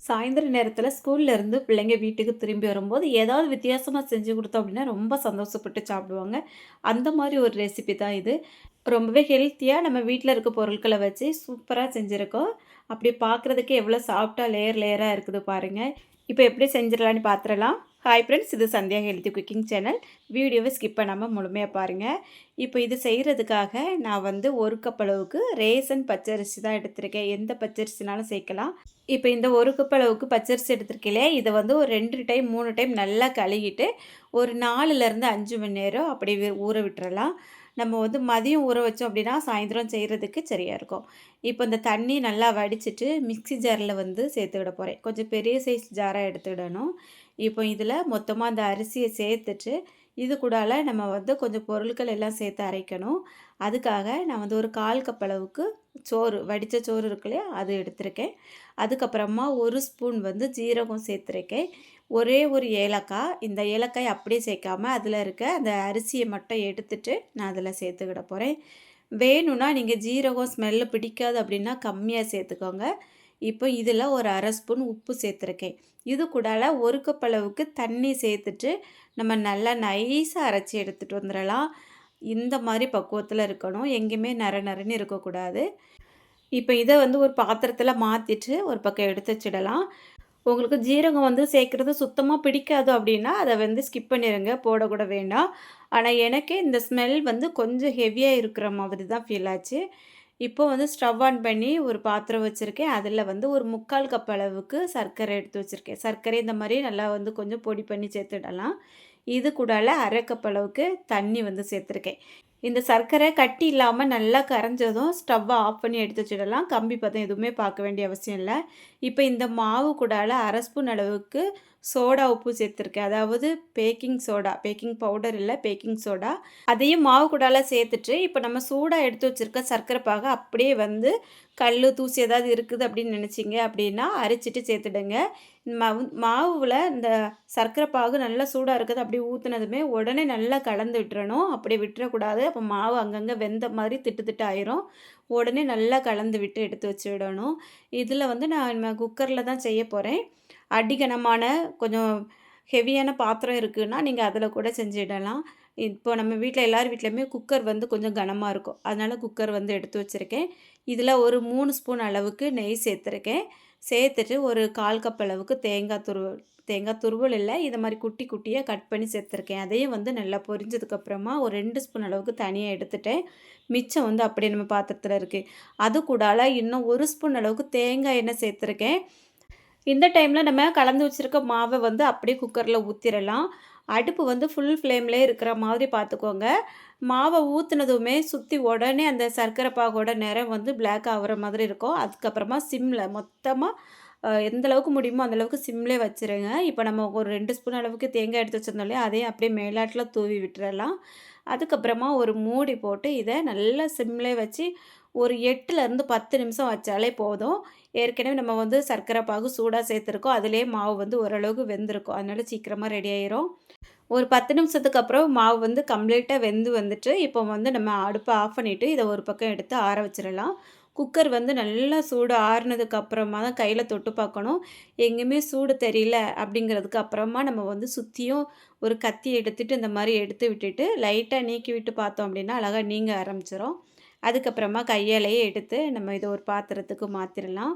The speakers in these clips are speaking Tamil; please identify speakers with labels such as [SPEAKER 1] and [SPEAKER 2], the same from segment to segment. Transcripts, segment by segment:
[SPEAKER 1] சாயந்தர நேரத்தில ஸ்கூல்லேருந்து பிள்ளைங்க வீட்டுக்கு திரும்பி வரும்போது, ஏதாவது வித்தியாசமா செஞ்சு குடுத்தோம் அப்படின்னா, ரொம்ப சந்தோஷப்பட்டு சாப்பிடுவாங்க. அந்த மாரி ஒரு ரெசிபி தான் இது. ரொம்பவே ஹெல்த்தியா நம்ம வீட்ல இருக்க பொருட்கள வச்சு சூப்பரா செஞ்சிருக்கோம். அப்படி பார்க்குறதுக்கு எவ்வளோ சாஃப்ட்டா லேயர் லேயரா இருக்குது பாருங்க. இப்போ எப்படி செஞ்சிடலான்னு பார்த்துறலாம். ஹாய் ஃப்ரெண்ட்ஸ், இது சந்தியா ஹெல்த்தி குக்கிங் சேனல். வீடியோவை ஸ்கிப் பண்ணாம முழுமையா பாருங்க. இப்போ இது செய்றதுக்காக நான் வந்து 1 கப் அளவுக்கு ரேசன் பச்சரிசி தான் எடுத்திருக்கேன். எந்த பச்சரிசினாலும் சேர்க்கலாம். இப்போ இந்த 1 கப் அளவுக்கு பச்சரிசி எடுத்திருக்கேன்ல, இத வந்து ஒரு 2 டைம், 3 டைம் நல்லா கழுவிட்டு, ஒரு 4லேருந்து 5 மணி நேரம் அப்படியே ஊற விட்டுறலாம். நம்ம வந்து மதியம் ஊற வச்சோம் அப்படின்னா, சாயந்தரம் செய்றதுக்கு சரியா இருக்கும். இப்போ இந்த தண்ணி நல்லா வடிச்சிட்டு, மிக்ஸி ஜார்ல வந்து சேர்த்து விட போறேன். கொஞ்சம் பெரிய சைஸ் ஜாரா எடுத்துக்கிடணும். இப்போ இதில மொத்தமா அந்த அரிசிய சேர்த்துட்டு, இது கூடால நம்ம வந்து கொஞ்சம் பொருட்கள் எல்லாம் சேர்த்து அரைக்கணும். அதுக்காக நான் வந்து ஒரு 1/4 கப் அளவுக்கு சோறு, வடித்த சோறு இருக்கு இல்லையா? அது எடுத்திருக்கேன். அதுக்கப்புறமா 1 ஸ்பூன் வந்து ஜீரகம் சேர்த்துருக்கேன். ஒரே ஒரு ஏலக்காய். இந்த ஏலக்காய் அப்படியே சேர்க்காம, அதில இருக்க அந்த அரிசிய மட்டும் எடுத்துட்டு, நான் அதில சேர்த்துக்கிட போறேன். வேணும்னா நீங்க ஜீரகம் ஸ்மெல்லு பிடிக்காது அப்படின்னா கம்மியா சேர்த்துக்கோங்க. இப்போ இதில ஒரு 1/2 ஸ்பூன் உப்பு சேர்த்துருக்கேன். இது கூடால 1 கப் அளவுக்கு தண்ணி சேர்த்துட்டு, நம்ம நல்லா நைஸா அரைச்சி எடுத்துட்டு வந்துரலாம். இந்த மாரி பக்குவத்தில இருக்கணும். எங்கேயுமே நர நரன்னு இருக்கக்கூடாது. இப்போ இத வந்து ஒரு பாத்திரத்தில மாத்திட்டு, ஒரு பக்கம் எடுத்து வச்சிடலாம். உங்களுக்கு ஜீரகம் வந்து சேர்க்குறது சுத்தமா பிடிக்காது அப்படின்னா, அத வந்து ஸ்கிப் பண்ணிருங்க. போடக்கூட வேண்டாம். ஆனா, எனக்கே இந்த ஸ்மெல் வந்து கொஞ்சம் ஹெவியா இருக்கிற மாதிரி தான் ஃபீல் ஆச்சு. இப்போ வந்து ஸ்டவ் ஆன் பண்ணி ஒரு பாத்திரம் வச்சிருக்கேன். அதில வந்து ஒரு 3/4 கப் அளவுக்கு சர்க்கரை எடுத்து வச்சிருக்கேன். சர்க்கரை இந்த மாரி நல்லா வந்து கொஞ்சம் பொடி பண்ணி சேர்த்துடலாம். இது கூடால 1/2 கப் அளவுக்கு தண்ணி வந்து சேர்த்துருக்கேன். இந்த சர்க்கரை கட்டி இல்லாம நல்லா கரைஞ்சதும் ஸ்டவ்வ ஆஃப் பண்ணி எடுத்து வச்சிடலாம். கம்பி பதம் எதுவுமே பார்க்க வேண்டிய அவசியம் இல்ல. இப்போ இந்த மாவு கூடால 1/2 ஸ்பூன் அளவுக்கு சோடா உப்பு சேர்த்துருக்கேன். அதாவது பேக்கிங் சோடா, பேக்கிங் பவுடர் இல்ல, பேக்கிங் சோடா. அதையும் மாவு கூடால சேர்த்துட்டு, இப்போ நம்ம சூடா எடுத்து வச்சிருக்க சர்க்கரை பாக அப்படியே வந்து கல்லு, தூசி ஏதாவது இருக்குது அப்படின்னு நினச்சிங்க அப்படின்னா, அரிச்சிட்டு சேர்த்துடுங்க. மாவுல இந்த சர்க்கரை பாகு நல்லா சூடா இருக்குது அப்படியே ஊத்துனதுமே, உடனே நல்லா கலந்து விட்டுறணும். அப்படியே விட்டுறக்கூடாது. அப்போ மாவு அங்கங்க வெந்த மாதிரி திட்டு திட்டு ஆயிரும். உடனே நல்லா கலந்து விட்டு எடுத்து வச்சுடணும். இதில வந்து நான் குக்கர்ல தான் செய்ய போறேன். அடிகனமான கொஞ்சம் ஹெவியான பாத்திரம் இருக்குன்னா, நீங்க அதில கூட செஞ்சிடலாம். இப்போ நம்ம வீட்ல எல்லார் வீட்லயுமே குக்கர் வந்து கொஞ்சம் கனமா இருக்கும். அதனால குக்கர் வந்து எடுத்து வச்சிருக்கேன். இதில ஒரு 3 ஸ்பூன் அளவுக்கு நெய் சேர்த்துருக்கேன். சேர்த்துட்டு ஒரு 1/4 கப் அளவுக்கு தேங்காய் துருவல் இல்ல, இத மாரி குட்டி குட்டியா கட் பண்ணி சேர்த்துருக்கேன். அதையும் வந்து நல்லா பொரிஞ்சதுக்கப்புறமா ஒரு 2 ஸ்பூன் அளவுக்கு தனியா எடுத்துட்டேன். மிச்சம் வந்து அப்படியே நம்ம பாத்திரத்தில இருக்கு. அது கூடால இன்னும் 1 ஸ்பூன் அளவுக்கு தேங்காய் எண்ணெய் சேர்த்துருக்கேன். இந்த டைம்ல நம்ம கலந்து வச்சிருக்க மாவ வந்து அப்படியே குக்கர்ல ஊத்திரலாம். அடுப்பு வந்து ஃபுல் ஃப்ளேம்லயே இருக்கிற மாதிரி பார்த்துக்கோங்க. மாவ ஊத்துனதுமே சுத்தி உடனே அந்த சர்க்கரை பாகோட நிறம் வந்து பிளாக் ஆகுற மாதிரி இருக்கும். அதுக்கப்புறமா சிம்ல மொத்தமா எந்த அளவுக்கு முடியுமோ அந்த அளவுக்கு சிம்லயே வச்சுருங்க. இப்போ நம்ம ஒரு 2 ஸ்பூன் அளவுக்கு தேங்காய் எடுத்து வச்சிருந்தோம் இல்லையா? அதையும் அப்படியே மேலாட்டுல தூவி விட்டுறலாம். அதுக்கப்புறமா ஒரு மூடி போட்டு இத நல்லா சிம்லயே வச்சு ஒரு 8லேருந்து 10 நிமிஷம் வச்சாலே போதும். ஏற்கனவே நம்ம வந்து சர்க்கரை பாகு சூடா சேர்த்துருக்கோம். அதிலேயே மாவு வந்து ஓரளவுக்கு வெந்திருக்கும். அதனால சீக்கிரமா ரெடி ஆயிரும். ஒரு 10 நிமிஷத்துக்கு அப்புறம் மாவு வந்து கம்ப்ளீட்டா வெந்து வந்துட்டு, இப்போ வந்து நம்ம அடுப்ப ஆஃப் பண்ணிட்டு, இத ஒரு பக்கம் எடுத்து ஆற வச்சிரலாம். குக்கர் வந்து நல்லா சூடு ஆறுனதுக்கு அப்புறமா தான் கையில தொட்டு பார்க்கணும். எங்கேயுமே சூடு தெரியல அப்படிங்கிறதுக்கு அப்புறமா நம்ம வந்து சுத்தியும் ஒரு கத்தி எடுத்துட்டு இந்த மாரி எடுத்து விட்டுட்டு, லைட்டா நீக்கி விட்டு பார்த்தோம் அப்படின்னா, அழகா நீங்க ஆரம்பிச்சிரும். அதுக்கப்புறமா கையாலேயே எடுத்து நம்ம இத ஒரு பாத்திரத்துக்கு மாத்திரலாம்.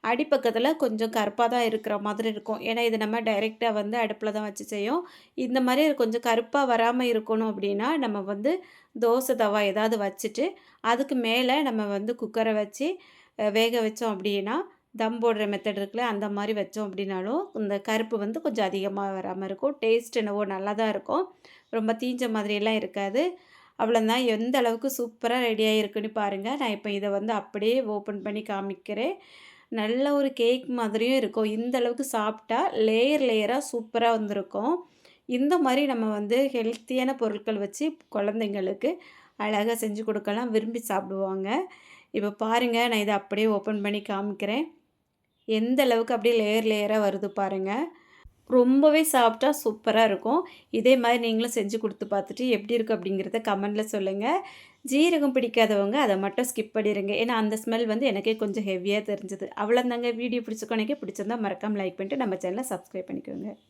[SPEAKER 1] அடிப்பக்கத்தில கொஞ்சம் கருப்பா தான் இருக்கிற மாதிரி இருக்கும். ஏன்னா, இது நம்ம டைரெக்ட்டா வந்து அடுப்புல தான் வச்சு செய்யோம். இந்த மாரி கொஞ்சம் கருப்பா வராம இருக்கணும் அப்படின்னா, நம்ம வந்து தோசை தவா ஏதாவது வச்சுட்டு, அதுக்கு மேல நம்ம வந்து குக்கர வச்சு வேக வச்சோம் அப்படின்னா, தம் போடுற மெத்தட் இருக்குல்ல, அந்த மாரி வச்சோம் அப்படின்னாலும், இந்த கருப்பு வந்து கொஞ்சம் அதிகமா வராம இருக்கும். டேஸ்ட் என்னவோ நல்லா தான் இருக்கும். ரொம்ப தீஞ்ச மாதிரியெல்லாம் இருக்காது. அவ்வளோதான். எந்த அளவுக்கு சூப்பரா ரெடி ஆகியிருக்குன்னு பாருங்க. நான் இப்போ இத வந்து அப்படியே ஓப்பன் பண்ணி காமிக்கிறேன். நல்ல ஒரு கேக் மாதிரியும் இருக்கும். இந்த அளவுக்கு சாப்பிட்டா லேயர் லேயரா சூப்பரா வந்திருக்கும். இந்த மாரி நம்ம வந்து ஹெல்த்தியான பொருட்கள் வச்சு குழந்தைங்களுக்கு அழகா செஞ்சு கொடுக்கலாம். விரும்பி சாப்பிடுவாங்க. இப்போ பாருங்க, நான் இத அப்படியே ஓப்பன் பண்ணி காமிக்கிறேன். எந்த அளவுக்கு அப்படியே லேயர் லேயரா வருது பாருங்க. ரொம்பவே சாஃப்ட்டா சூப்பரா இருக்கும். இதே மாரி நீங்களும் செஞ்சு குடுத்து பார்த்துட்டு எப்படி இருக்கு அப்படிங்கிறத கமெண்ட்ல சொல்லுங்க. ஜீரகம் பிடிக்காதவங்க அத மட்டும் ஸ்கிப் பண்ணிருங்க. ஏன்னா அந்த ஸ்மெல் வந்து எனக்கே கொஞ்சம் ஹெவியா தெரிஞ்சது. அவ்வளோதாங்க வீடியோ பிடிச்சிருந்தா மறக்காம லைக் பண்ணிட்டு நம்ம சேனல சப்ஸ்கிரைப் பண்ணிக்கோங்க.